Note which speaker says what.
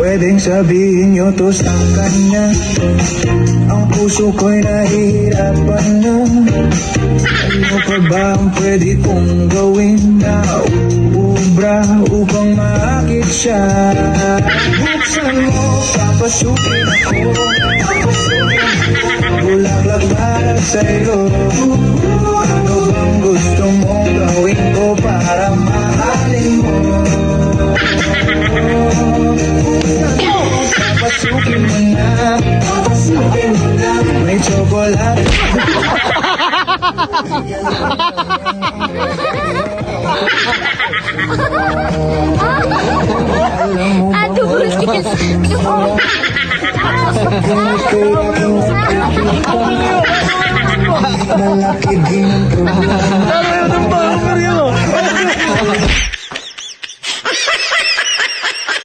Speaker 1: Pwedeng sabihin nyo to sa kanya, ang puso ko'y nahihirapan na. Ano pa ba ang pwede kong gawin na uubra upang maakit siya? Buksan mo, papasukin ako, bulaklak para sa'yo. Ano bang gusto mong gawin ko para mahalin mo? Papasukin mo na, may tsokolate.
Speaker 2: Aduh, guys.
Speaker 1: Malaki din ang problema.